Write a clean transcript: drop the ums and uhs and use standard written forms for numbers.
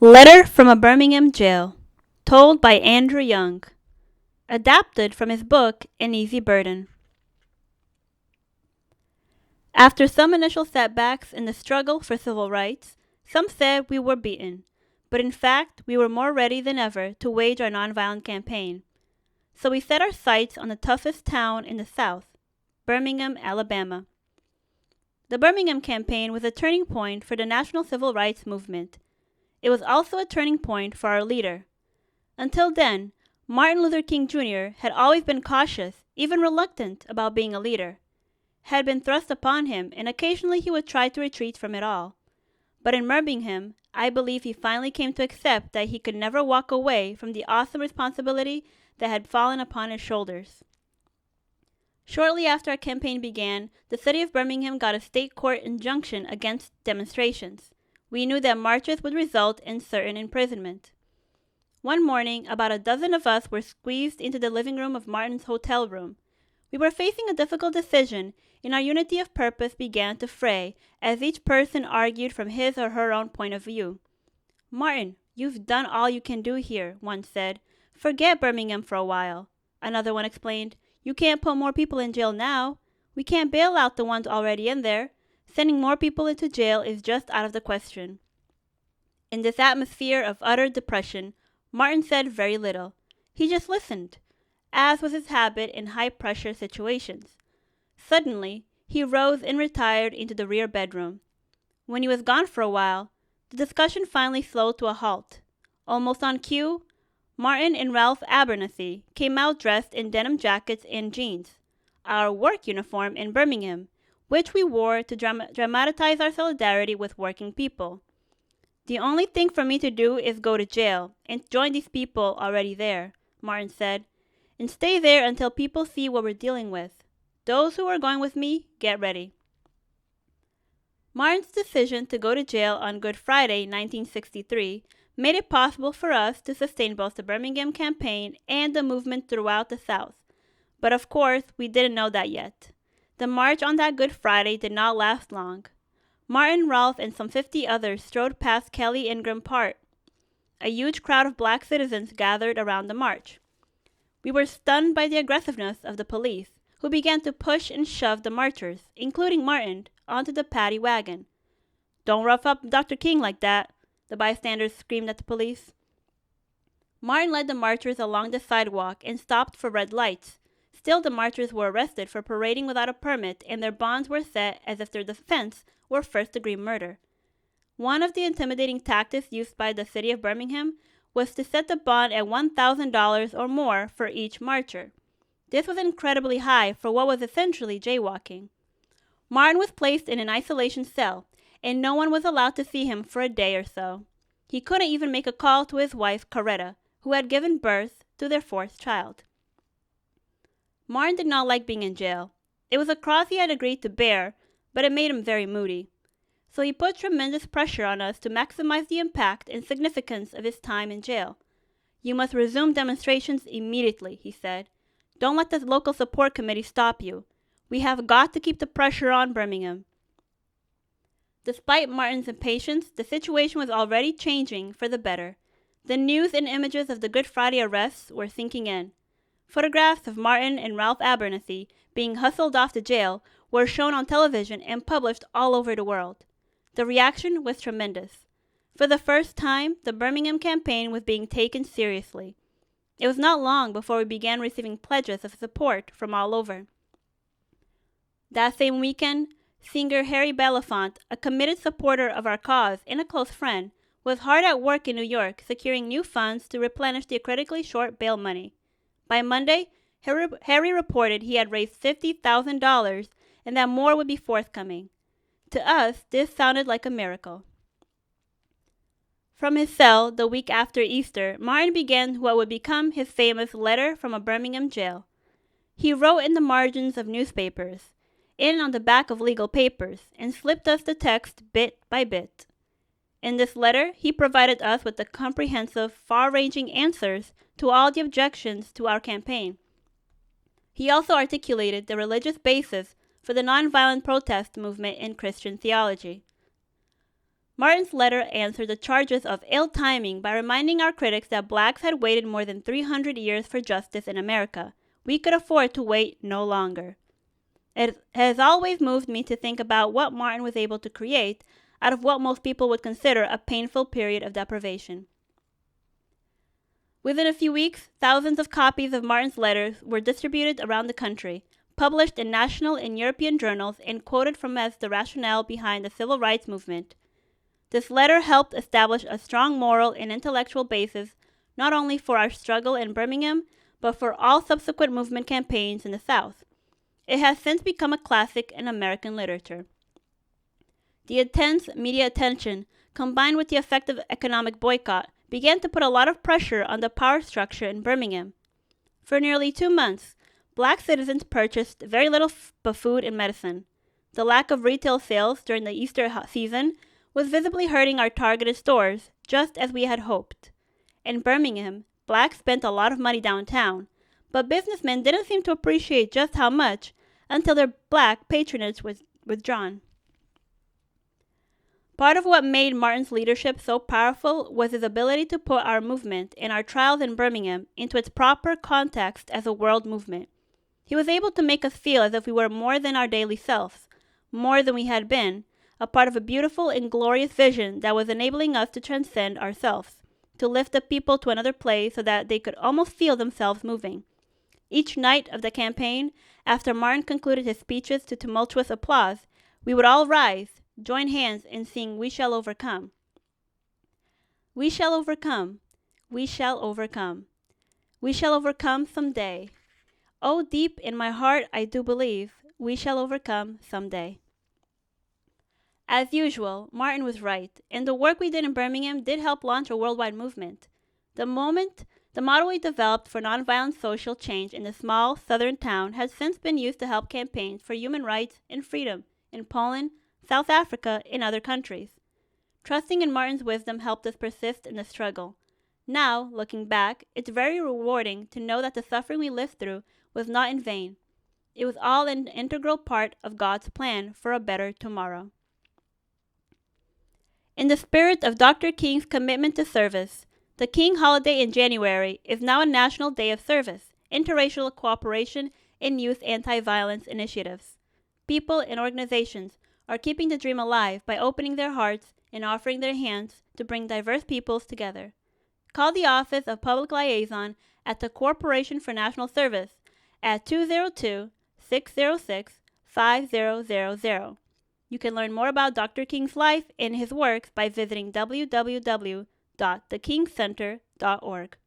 Letter from a Birmingham Jail, told by Andrew Young, adapted from his book An Easy Burden. After some initial setbacks in the struggle for civil rights, some said we were beaten, but in fact we were more ready than ever to wage our nonviolent campaign. So we set our sights on the toughest town in the South, Birmingham, Alabama. The Birmingham campaign was a turning point for the national civil rights movement. It was also a turning point for our leader. Until then, Martin Luther King Jr. had always been cautious, even reluctant, about being a leader. Had been thrust upon him, and occasionally he would try to retreat from it all. But in Birmingham, I believe he finally came to accept that he could never walk away from the awesome responsibility that had fallen upon his shoulders. Shortly after our campaign began, the city of Birmingham got a state court injunction against demonstrations. We knew that marches would result in certain imprisonment. One morning, about a dozen of us were squeezed into the living room of Martin's hotel room. We were facing a difficult decision, and our unity of purpose began to fray as each person argued from his or her own point of view. "Martin, you've done all you can do here," one said. "Forget Birmingham for a while." Another one explained, "You can't put more people in jail now. We can't bail out the ones already in there. Sending more people into jail is just out of the question." In this atmosphere of utter depression, Martin said very little. He just listened, as was his habit in high-pressure situations. Suddenly, he rose and retired into the rear bedroom. When he was gone for a while, the discussion finally slowed to a halt. Almost on cue, Martin and Ralph Abernathy came out dressed in denim jackets and jeans, our work uniform in Birmingham, which we wore to dramatize our solidarity with working people. "The only thing for me to do is go to jail and join these people already there," Martin said, "and stay there until people see what we're dealing with. Those who are going with me, get ready." Martin's decision to go to jail on Good Friday, 1963, made it possible for us to sustain both the Birmingham campaign and the movement throughout the South. But of course, we didn't know that yet. The march on that Good Friday did not last long. Martin, Ralph, and some 50 others strode past Kelly Ingram Park. A huge crowd of black citizens gathered around the march. We were stunned by the aggressiveness of the police, who began to push and shove the marchers, including Martin, onto the paddy wagon. "Don't rough up Dr. King like that," the bystanders screamed at the police. Martin led the marchers along the sidewalk and stopped for red lights. Still, the marchers were arrested for parading without a permit, and their bonds were set as if their offense were first-degree murder. One of the intimidating tactics used by the city of Birmingham was to set the bond at $1,000 or more for each marcher. This was incredibly high for what was essentially jaywalking. Martin was placed in an isolation cell, and no one was allowed to see him for a day or so. He couldn't even make a call to his wife, Coretta, who had given birth to their fourth child. Martin did not like being in jail. It was a cross he had agreed to bear, but it made him very moody. So he put tremendous pressure on us to maximize the impact and significance of his time in jail. "You must resume demonstrations immediately," he said. "Don't let the local support committee stop you. We have got to keep the pressure on Birmingham." Despite Martin's impatience, the situation was already changing for the better. The news and images of the Good Friday arrests were sinking in. Photographs of Martin and Ralph Abernathy being hustled off to jail were shown on television and published all over the world. The reaction was tremendous. For the first time, the Birmingham campaign was being taken seriously. It was not long before we began receiving pledges of support from all over. That same weekend, singer Harry Belafonte, a committed supporter of our cause and a close friend, was hard at work in New York securing new funds to replenish the critically short bail money. By Monday, Harry reported he had raised $50,000 and that more would be forthcoming. To us, this sounded like a miracle. From his cell the week after Easter, Martin began what would become his famous letter from a Birmingham jail. He wrote in the margins of newspapers, in on the back of legal papers, and slipped us the text bit by bit. In this letter, he provided us with the comprehensive, far-ranging answers to all the objections to our campaign. He also articulated the religious basis for the nonviolent protest movement in Christian theology. Martin's letter answered the charges of ill timing by reminding our critics that blacks had waited more than 300 years for justice in America. We could afford to wait no longer. It has always moved me to think about what Martin was able to create out of what most people would consider a painful period of deprivation. Within a few weeks, thousands of copies of Martin's letters were distributed around the country, published in national and European journals, and quoted from as the rationale behind the civil rights movement. This letter helped establish a strong moral and intellectual basis not only for our struggle in Birmingham, but for all subsequent movement campaigns in the South. It has since become a classic in American literature. The intense media attention, combined with the effective economic boycott, began to put a lot of pressure on the power structure in Birmingham. For nearly 2 months, black citizens purchased very little but food and medicine. The lack of retail sales during the Easter season was visibly hurting our targeted stores, just as we had hoped. In Birmingham, blacks spent a lot of money downtown, but businessmen didn't seem to appreciate just how much until their black patronage was withdrawn. Part of what made Martin's leadership so powerful was his ability to put our movement and our trials in Birmingham into its proper context as a world movement. He was able to make us feel as if we were more than our daily selves, more than we had been, a part of a beautiful and glorious vision that was enabling us to transcend ourselves, to lift the people to another place so that they could almost feel themselves moving. Each night of the campaign, after Martin concluded his speeches to tumultuous applause, we would all rise, join hands, and sing "We Shall Overcome." We shall overcome. We shall overcome. We shall overcome someday. Oh, deep in my heart, I do believe we shall overcome someday. As usual, Martin was right, and the work we did in Birmingham did help launch a worldwide movement. The model we developed for nonviolent social change in the small southern town has since been used to help campaigns for human rights and freedom in Poland, South Africa, and other countries. Trusting in Martin's wisdom helped us persist in the struggle. Now, looking back, it's very rewarding to know that the suffering we lived through was not in vain. It was all an integral part of God's plan for a better tomorrow. In the spirit of Dr. King's commitment to service, the King holiday in January is now a national day of service, interracial cooperation, and youth anti-violence initiatives. People and organizations are keeping the dream alive by opening their hearts and offering their hands to bring diverse peoples together. Call the Office of Public Liaison at the Corporation for National Service at 202-606-5000. You can learn more about Dr. King's life and his works by visiting www.thekingcenter.org.